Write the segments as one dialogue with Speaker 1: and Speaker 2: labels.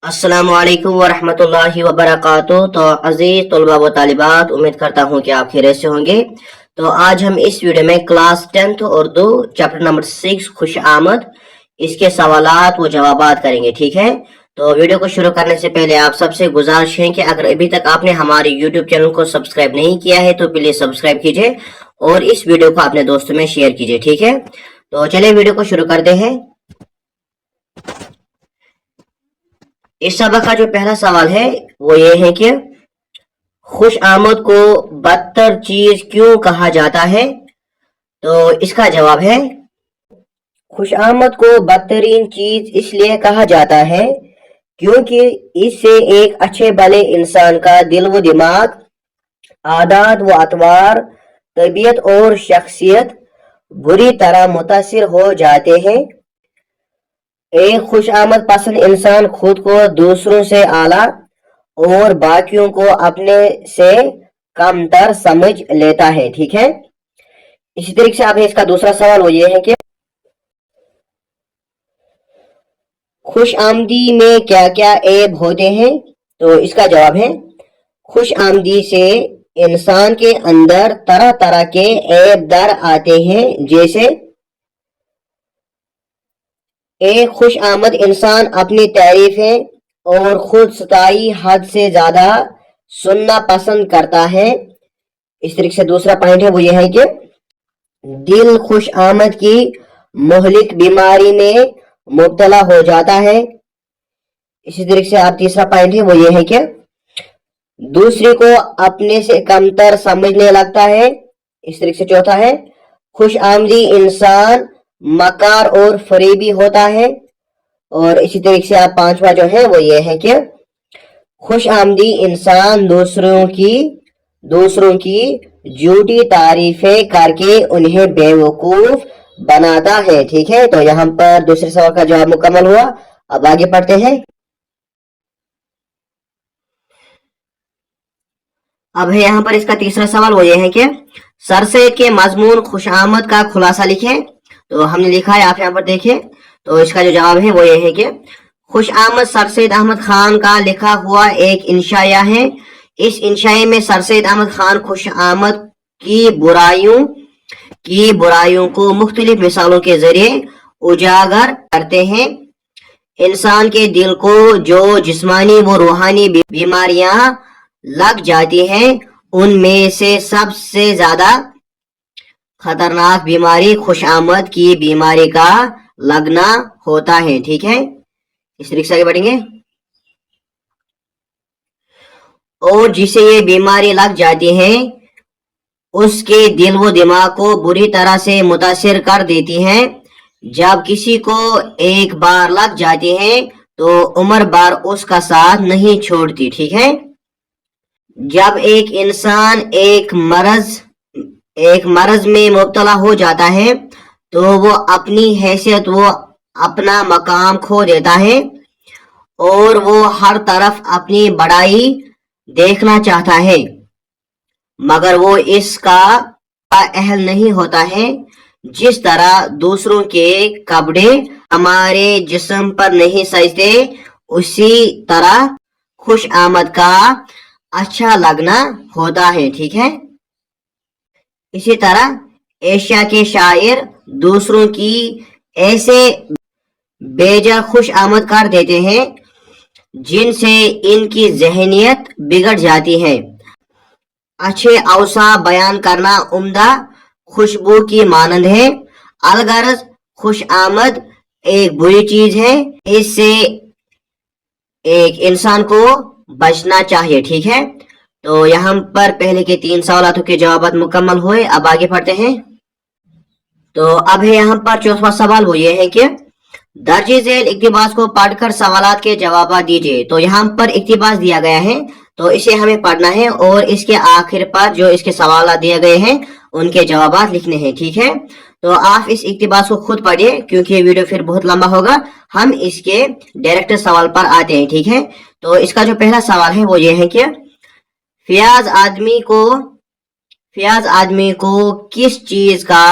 Speaker 1: अस्सलामु अलैकुम वरहमतुल्लाहि वबरकातुहू। तो अजीज तलबा व तालिबात, उम्मीद करता हूँ कि आप खैरियत से होंगे। तो आज हम इस वीडियो में class 10th Urdu chapter number 6 खुश आमद, इसके सवालात व जवाबात करेंगे। ठीक है, तो वीडियो को शुरू करने से पहले आप सबसे गुजारिश है कि अगर अभी तक आपने हमारे यूट्यूब चैनल को सब्सक्राइब नहीं किया है तो प्लीज सब्सक्राइब कीजिए और इस वीडियो को अपने दोस्तों में शेयर कीजिए। ठीक है, तो चलिए वीडियो को शुरू करते हैं। इस सबक का जो पहला सवाल है वो ये है कि खुश आमद को बदतर चीज क्यों कहा जाता है। तो इसका जवाब है, खुश आमद को बदतरीन चीज इसलिए कहा जाता है क्योंकि इससे एक अच्छे भले इंसान का दिल व दिमाग, आदात व अतवार, तबीयत और शख्सियत बुरी तरह मुतासिर हो जाते हैं। एक खुश आमद पसंद इंसान खुद को दूसरों से आला और बाकियों को अपने से कमतर समझ लेता है। ठीक है, इसी तरीके से अब इसका दूसरा सवाल वो ये है कि खुश आमदी में क्या क्या ऐब होते हैं। तो इसका जवाब है, खुश आमदी से इंसान के अंदर तरह तरह के ऐब दर आते हैं। जैसे एक खुश आमद इंसान अपनी तारीफें और खुद सताई हद से ज्यादा सुनना पसंद करता है। इस तरीके से दूसरा पॉइंट है वो ये है कि दिल खुश आमद की मुहलिक बीमारी में मुब्तला हो जाता है। इसी तरीके से आप तीसरा पॉइंट है वो ये है कि दूसरे को अपने से कमतर समझने लगता है। इस तरीके से चौथा है, खुश आमदी इंसान मकार और फरेबी होता है। और इसी तरीके से आप पांचवा जो है वो ये है कि खुश आमदी इंसान दूसरों की झूठी तारीफें करके उन्हें बेवकूफ बनाता है। ठीक है, तो यहाँ पर दूसरे सवाल का जवाब मुकम्मल हुआ। अब आगे पढ़ते हैं। अब है यहाँ पर इसका तीसरा सवाल वो ये है कि सरसैद के मजमून खुश आमद का खुलासा लिखें। तो हमने लिखा है, आप यहाँ पर देखें। तो इसका जो जवाब है वो ये है कि खुश आमद सर सैयद अहमद खान का लिखा हुआ एक इंशाया है। इस इंशाए में सर सैयद अहमद खान खुश आमद की बुराइयों को मुख्तलिफ मिसालों के जरिए उजागर करते हैं। इंसान के दिल को जो जिस्मानी व रूहानी बीमारियां लग जाती हैं उनमें से सबसे ज्यादा खतरनाक बीमारी खुश आमद की बीमारी का लगना होता है। ठीक है, इस तरीके से आगे बढ़ेंगे। और जिसे ये बीमारी लग जाती है उसके दिल व दिमाग को बुरी तरह से मुतासिर कर देती है। जब किसी को एक बार लग जाती है तो उम्र भर उसका साथ नहीं छोड़ती। ठीक है, जब एक इंसान एक मर्ज में मुब्तला हो जाता है तो वो अपनी हैसियत वो अपना मकाम खो देता है और वो हर तरफ अपनी बड़ाई देखना चाहता है, मगर वो इसका अहल नहीं होता है। जिस तरह दूसरों के कपड़े हमारे जिस्म पर नहीं सजते, उसी तरह खुश आमद का अच्छा लगना होता है। ठीक है, इसी तरह एशिया के शायर दूसरों की ऐसे बेजा खुश आमद कर देते हैं जिनसे इनकी जहनियत बिगड़ जाती है। अच्छे औसा बयान करना उम्दा खुशबू की मानंद है। अलगर्ज खुश आमद एक बुरी चीज है, इससे एक इंसान को बचना चाहिए। ठीक है, तो यहाँ पर पहले के 3 सवालों के जवाब मुकम्मल हुए। अब आगे पढ़ते हैं। तो अब है यहाँ पर चौथा सवाल वो ये है कि दर्जे झेल इक्तिबास को पढ़कर सवालात के जवाब दीजिए। तो यहाँ पर इक्तिबास दिया गया है तो इसे हमें पढ़ना है और इसके आखिर पर जो इसके सवाल दिए गए हैं उनके जवाब लिखने हैं। ठीक है, तो आप इस इक्तिबास को खुद पढ़िए क्योंकि वीडियो फिर बहुत लंबा होगा। हम इसके डायरेक्ट सवाल पर आते हैं। ठीक है, तो इसका जो पहला सवाल है वो ये है कि फयाज आदमी को किस चीज का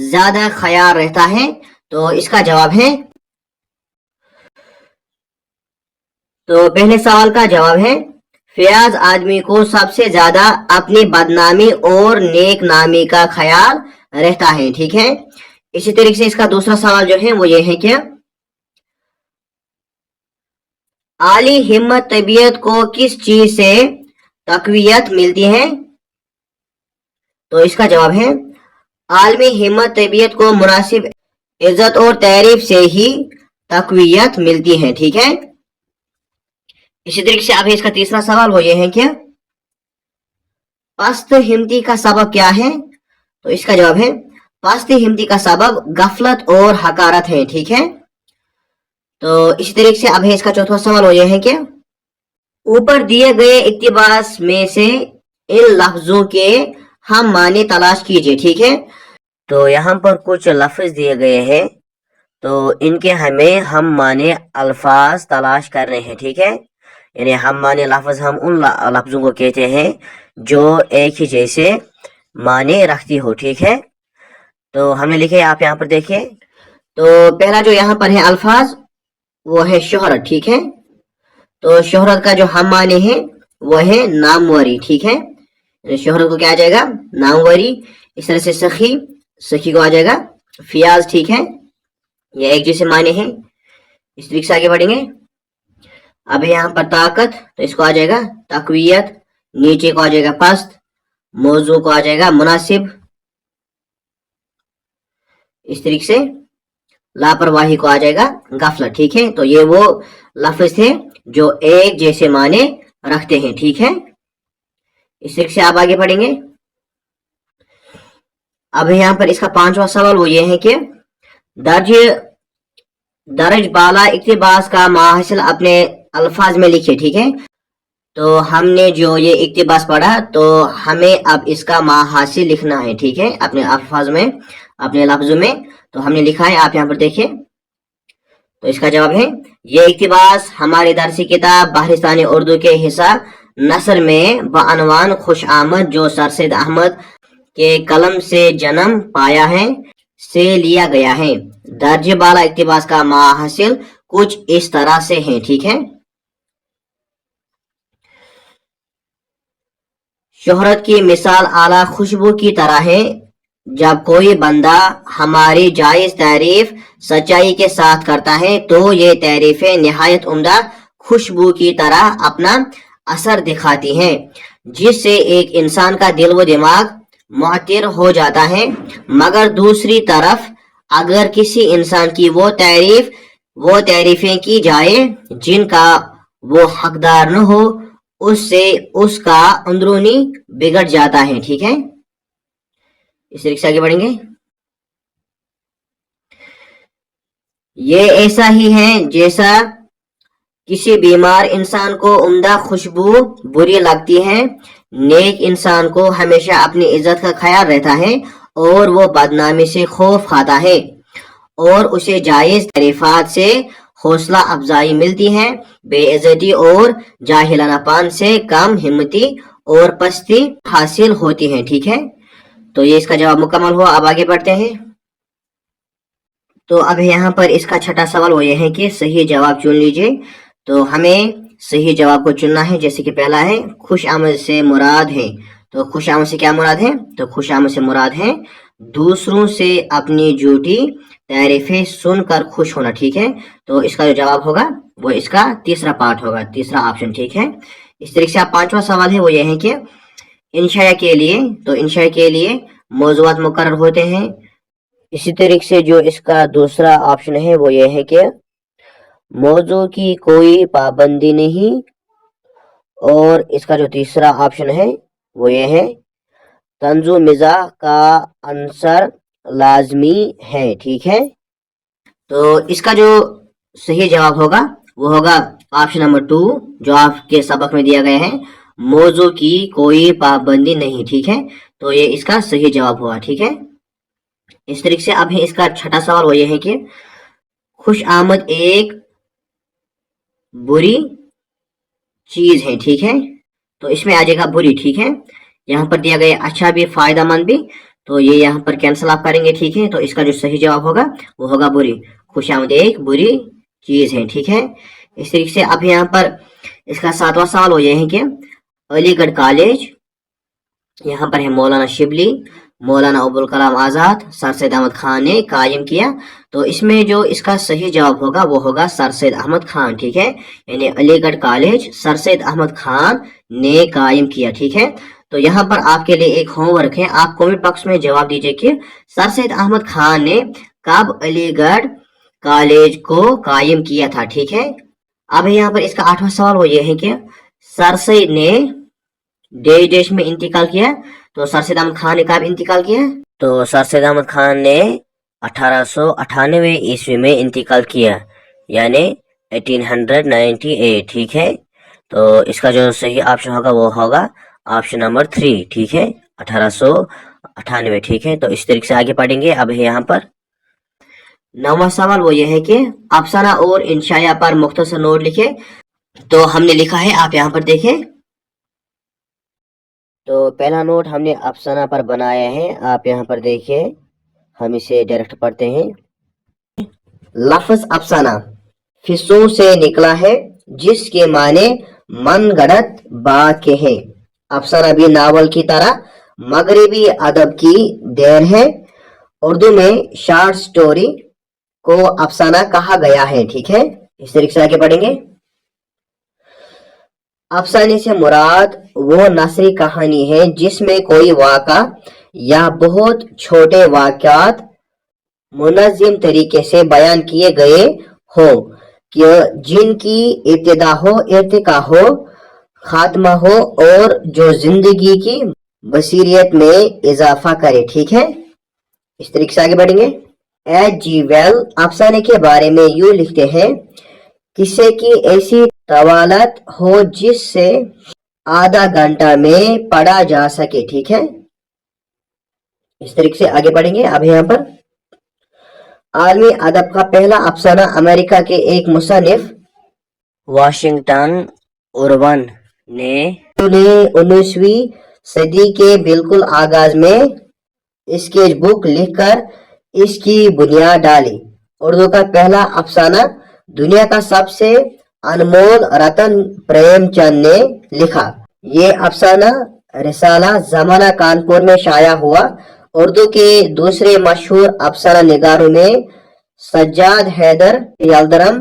Speaker 1: ज्यादा ख्याल रहता है। तो इसका जवाब है, तो पहले सवाल का जवाब है फयाज आदमी को सबसे ज्यादा अपनी बदनामी और नेक नामी का ख्याल रहता है, ठीक है। इसी तरीके से इसका दूसरा सवाल जो है वो ये है कि आली हिम्मत तबीयत को किस चीज से तकवीयत मिलती है? तो इसका जवाब है आलमी हिम्मत तबीयत को मुनासिब इज्जत और तारीफ से ही तकवीयत मिलती है, ठीक है। इसी तरीके से अब इसका तीसरा सवाल वो ये है कि पस्त हिम्मती का सबब क्या है? तो इसका जवाब है पस्त हिम्मती का सबब गफलत और हकारत है, ठीक है। तो इसी तरीके से अब है इसका चौथा सवाल वो ये है कि ऊपर दिए गए इक्तिबास में से इन लफ्जों के हम माने तलाश कीजिए, ठीक है। तो यहाँ पर कुछ लफ्ज दिए गए हैं, तो इनके हमें हम माने अल्फाज तलाश कर रहे हैं, ठीक है। यानी हम माने लफ्ज हम उन लफ्जों को कहते हैं जो एक ही जैसे माने रखती हो, ठीक है। तो हमने लिखे आप यहाँ पर देखिए। तो पहला जो यहाँ पर है अल्फाज वो है शोहरत, ठीक है। तो शोहरत का जो हम माने हैं वो है नामवरी, ठीक है। शोहरत को क्या आ जाएगा? नामवरी। इस तरह से सखी, सखी को आ जाएगा फियाज, ठीक है। ये एक जैसे माने हैं। इस तरीके से आगे बढ़ेंगे। अब यहाँ पर ताकत, तो इसको आ जाएगा तकवीयत। नीचे को आ जाएगा पस्त, मौजू को आ जाएगा मुनासिब। इस तरीके से लापरवाही को आ जाएगा गफलत, ठीक है। तो ये वो लफ्ज थे जो एक जैसे माने रखते हैं, ठीक है। इस तरीके से आप आगे पढ़ेंगे। अब यहाँ पर इसका पांचवा सवाल वो ये है कि दर्ज बाला इक्तिबास का माहासिल अपने अल्फाज में लिखे, ठीक है। तो हमने जो ये इक्तिबास पढ़ा तो हमें अब इसका माहासिल लिखना है, ठीक है, अपने अल्फाज में, अपने लफ्जों में। तो हमने लिखा है, आप यहाँ पर देखिए। तो इसका जवाब है ये इक्तिबास हमारी दरसी किताब बहरिस्तानी उर्दू के हिस्सा नसर में बअनवान खुश आमद जो सर सैयद अहमद के कलम से जन्म पाया है से लिया गया है। दर्ज बाला इक्तिबास का माहासिल कुछ इस तरह से है, ठीक है। शोहरत की मिसाल आला खुशबू की तरह है। जब कोई बंदा हमारी जायज तारीफ सच्चाई के साथ करता है तो ये तारीफें निहायत उम्दा खुशबू की तरह अपना असर दिखाती हैं, जिससे एक इंसान का दिल व दिमाग मुअत्तिर हो जाता है। मगर दूसरी तरफ अगर किसी इंसान की वो तारीफें की जाए जिनका वो हकदार न हो, उससे उसका अंदरूनी बिगड़ जाता है, ठीक है। इस तरीके से आगे बढ़ेंगे। ये ऐसा ही है जैसा किसी बीमार इंसान को उम्दा खुशबू बुरी लगती है। नेक इंसान को हमेशा अपनी इज्जत का ख्याल रहता है और वो बदनामी से खौफ खाता है और उसे जायज तारीफात से हौसला अफजाई मिलती है। बेइज्जती और जाहिलानापन से कम हिम्मती और पस्ती हासिल होती है, ठीक है। तो ये इसका जवाब मुकम्मल हुआ। अब आगे बढ़ते हैं। तो अब यहाँ पर इसका छठा सवाल वो ये है कि सही जवाब चुन लीजिए। तो हमें सही जवाब को चुनना है। जैसे कि पहला है खुश आमद से मुराद है। तो खुश आमद से क्या मुराद है? तो खुश आमद से मुराद है दूसरों से अपनी झूठी तारीफें सुनकर खुश होना, ठीक है। तो इसका जो जवाब होगा वो इसका तीसरा पार्ट होगा, तीसरा ऑप्शन, ठीक है। इस तरीके से आप पांचवा सवाल है वो ये है कि इंशाया के लिए, तो इंशाया के लिए मौज़ूआत मुकर्रर होते हैं। इसी तरीके से जो इसका दूसरा ऑप्शन है वो ये है कि मौजू की कोई पाबंदी नहीं। और इसका जो तीसरा ऑप्शन है वो ये है तंजु मिजाह का अंसर लाजमी है, ठीक है। तो इसका जो सही जवाब होगा वो होगा ऑप्शन नंबर 2 जो आपके सबक में दिया गया है, मौजू की कोई पाबंदी नहीं, ठीक है। तो ये इसका सही जवाब हुआ, ठीक है। इस तरीके से अब है इसका छठा सवाल वो ये है कि खुश आमद एक बुरी चीज है, ठीक है। तो इसमें आ जाएगा बुरी, ठीक है। यहाँ पर दिया गया अच्छा भी फायदेमंद भी, तो ये यहाँ पर कैंसिल आप करेंगे, ठीक है। तो इसका जो सही जवाब होगा वो होगा बुरी। खुश आमद एक बुरी चीज है, ठीक है। इस तरीके से अब यहाँ पर इसका 7वां सवाल हो यह है कि अलीगढ़ कॉलेज, यहाँ पर है मौलाना शिबली, मौलाना अबुल कलाम आज़ाद, सर सैयद अहमद खान ने कायम किया। तो इसमें जो इसका सही जवाब होगा वो होगा सर सैयद अहमद खान, ठीक है। यानी अलीगढ़ कॉलेज सर सैयद अहमद खान ने कायम किया, ठीक है। तो यहाँ पर आपके लिए एक होमवर्क है, आप कमेंट बॉक्स में जवाब दीजिए कि सर सैयद अहमद खान ने कब अलीगढ़ कॉलेज को कायम किया था, ठीक है। अब यहाँ पर इसका 8वां सवाल वो ये है कि सर सैयद ने देश में इंतकाल किया। तो सर सैयद अहमद खान ने कब इंतकाल किया? तो सर सैयद अहमद खान ने 1898 ईस्वी में इंतकाल किया, यानी 1898, ठीक है। तो इसका जो सही ऑप्शन होगा वो होगा ऑप्शन नंबर 3, ठीक है, 1898, ठीक है। तो इस तरीके से आगे पढ़ेंगे। अब है यहाँ पर 9वां सवाल वो ये है कि अफसाना और इंशाया पर मुख्तसर नोट लिखे। तो हमने लिखा है, आप यहाँ पर देखें। तो पहला नोट हमने अफसाना पर बनाया है, आप यहाँ पर देखिए, हम इसे डायरेक्ट पढ़ते हैं। लफ्ज अफसाना फिसों से निकला है जिसके माने मनगढ़ंत बात के हैं। अफसाना भी नावल की तरह मगरबी अदब की देन है। उर्दू में शॉर्ट स्टोरी को अफसाना कहा गया है, ठीक है। इस तरीके से आगे पढ़ेंगे। अफसाने से मुराद वो नसरी कहानी है जिसमें कोई वाक़ा या बहुत छोटे वाक़यात मुनज़्ज़म तरीके से बयान किए गए हो, कि जिनकी इब्तिदा हो, इर्तिका हो, खात्मा हो और जो जिंदगी की बसीरियत में इजाफा करे, ठीक है। इस तरीके से आगे बढ़ेंगे। एच जी वेल अफसाने के बारे में यूं लिखते हैं, किस्से की ऐसी तवालत हो जिससे आधा घंटा में पढ़ा जा सके, ठीक है। इस तरीके से आगे बढ़ेंगे। अब यहाँ पर आलमी अदब का पहला अफसाना अमेरिका के एक मुसन्निफ वाशिंगटन उर्वन ने 19वीं सदी के बिल्कुल आगाज में स्केच बुक लिखकर इसकी बुनियाद डाली। उर्दू का पहला अफसाना दुनिया का सबसे अनमोल रतन प्रेमचंद ने लिखा। ये अफसाना रिसाला जमाना कानपुर में शाया हुआ। उर्दू के दूसरे मशहूर अफसाना निगारों में सज्जाद हैदर यलदरम,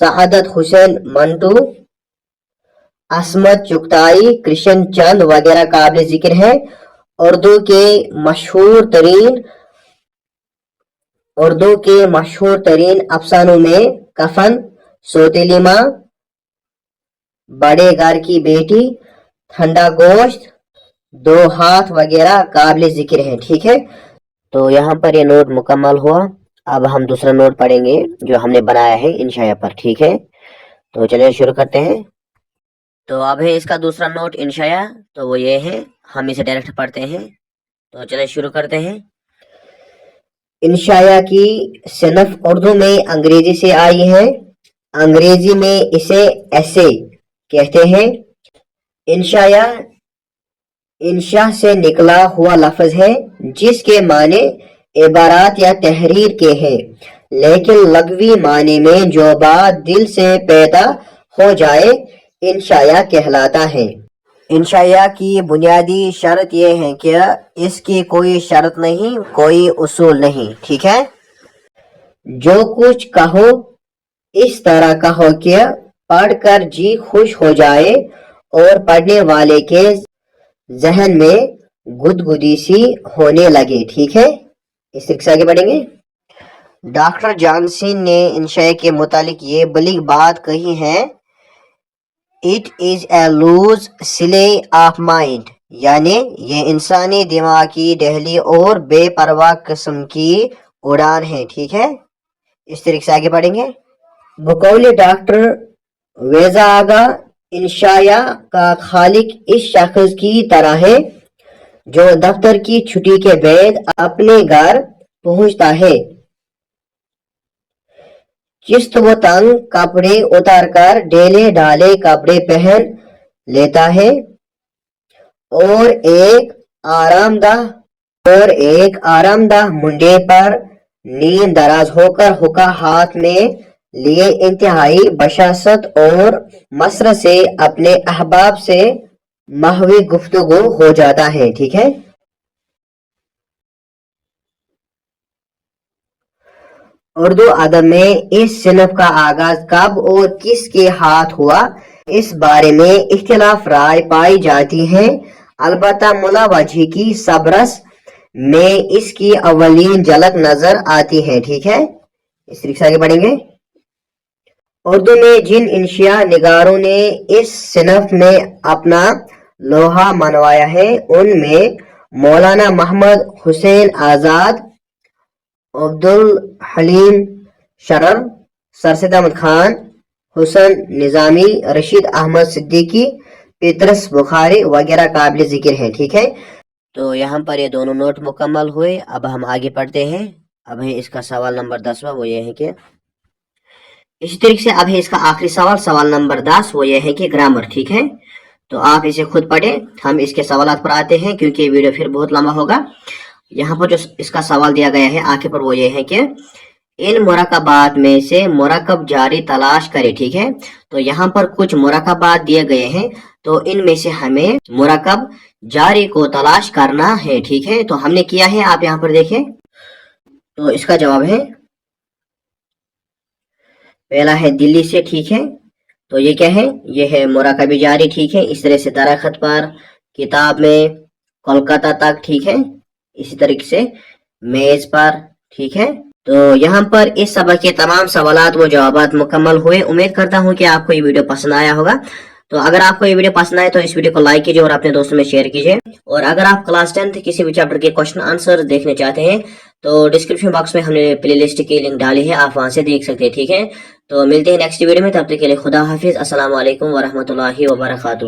Speaker 1: सआदत हुसैन मंटू, असमत चुगताई, कृष्ण चंद वगैरह काबिल जिक्र है। उर्दू के मशहूर तरीन अफसानों में कफन, सौतेली माँ, बड़े घर की बेटी, ठंडा गोश्त, दो हाथ वगैरह काबिल जिक्र है, ठीक है। तो यहाँ पर ये नोट मुकम्मल हुआ। अब हम दूसरा नोट पढ़ेंगे जो हमने बनाया है इंशाया पर, ठीक है। तो चलिए शुरू करते हैं। तो अब है इसका दूसरा नोट इंशाया, तो वो ये है, हम इसे डायरेक्ट पढ़ते हैं। तो चलिए शुरू करते हैं। इंशाया की सिनफ उर्दू में अंग्रेजी से आई है। अंग्रेजी में इसे ऐसे कहते हैं। इंशाया इंशा से निकला हुआ लफ्ज है जिसके माने इबारत या तहरीर के हैं, लेकिन लग़वी माने में जो बात दिल से पैदा हो जाए इंशाया कहलाता है। इंशाया की बुनियादी शर्त यह है कि इसकी कोई शर्त नहीं, कोई उसूल नहीं, ठीक है। जो कुछ कहो इस तरह कहो कि पढ़कर जी खुश हो जाए और पढ़ने वाले के जहन में गुदगुदी सी होने लगे, ठीक है। इस तरीके से आगे बढ़ेंगे। डॉक्टर जॉनसन ने इंशाया के मुतालिक ये बलीग बात कही है, इट इज ए लूज सिले ऑफ माइंड, यानी ये इंसानी दिमाग की दहली और बेपरवाह किस्म की उड़ान है, ठीक है। इस तरीके से आगे बढ़ेंगे। बकौल डॉक्टर वेजा आगा, इंशाया का खालिक इस शख्स की तरह है जो दफ्तर की छुट्टी के बाद अपने घर पहुंचता है, चिस्त व तंग कपड़े उतारकर ढीले ढाले कपड़े पहन लेता है और एक आरामदाह मुंडे पर नींद दराज होकर हुक्का हाथ में لیے انتہائی بشاشت اور مسرت سے اپنے احباب سے محوی گفتگو ہو جاتا ہے. ٹھیک ہے. اردو ادب میں اس صنف کا آغاز کب اور کس کے ہاتھ ہوا، اس بارے میں اختلاف رائے پائی جاتی ہے. البتہ ملا وجہی کی سبرس میں اس کی اولین جھلک نظر آتی ہے. ٹھیک ہے. اس طریقے سے آگے بڑھیں گے. اردو میں جن انشیاء نگاروں نے اس صنف میں اپنا لوہا منوایا ہے ان میں مولانا محمد حسین آزاد، عبدالحلیم شرر، سرسید احمد خان، حسن نظامی، رشید احمد صدیقی، پیترس بخاری وغیرہ قابل ذکر ہیں. ٹھیک ہے. تو یہاں پر یہ دونوں نوٹ مکمل ہوئے. اب ہم آگے پڑھتے ہیں. اب ہے اس کا سوال نمبر 10واں، وہ یہ ہے کہ اسی طریقے سے اب ہے اس کا آخری سوال، سوال نمبر 10، وہ یہ ہے کہ گرامر. ٹھیک ہے. تو آپ اسے خود پڑھیں، ہم اس کے سوالات پر آتے ہیں کیونکہ ویڈیو پھر بہت لمبا ہوگا. یہاں پر جو اس کا سوال دیا گیا ہے آخر پر وہ یہ ہے کہ ان مرکبات میں سے مرکب جاری تلاش کرے. ٹھیک ہے. تو یہاں پر کچھ مرکبات دیے گئے ہیں، تو ان میں سے ہمیں مرکب جاری کو تلاش کرنا ہے. ٹھیک ہے. تو ہم نے کیا ہے، آپ یہاں پر دیکھیں. تو اس کا جواب ہے پہلا ہے دلی سے. ٹھیک ہے. تو یہ کیا ہے، یہ ہے مرکب جاری. ٹھیک ہے. اس طرح سے درخت پر، کتاب میں، کولکاتہ تک. ٹھیک ہے. اسی طریقے سے میز پر. ٹھیک ہے. تو یہاں پر اس سبق کے تمام سوالات و جوابات مکمل ہوئے. امید کرتا ہوں کہ آپ کو یہ ویڈیو پسند آیا ہوگا. تو اگر آپ کو یہ ویڈیو پسند آئے تو اس ویڈیو کو لائک کیجیے اور اپنے دوستوں میں شیئر کیجیے. اور اگر آپ کلاس 10 کسی بھی چیپٹر کے کوشچن آنسر دیکھنے چاہتے ہیں تو ڈسکرپشن باکس میں ہم نے پلے لسٹ کی لنک ڈالی ہے، آپ وہاں سے دیکھ سکتے ہیں. ٹھیک ہے. تو ملتے ہیں نیکسٹ ویڈیو میں. تب تک کے لیے خدا حافظ. السلام علیکم ورحمۃ اللہ وبرکاتہ.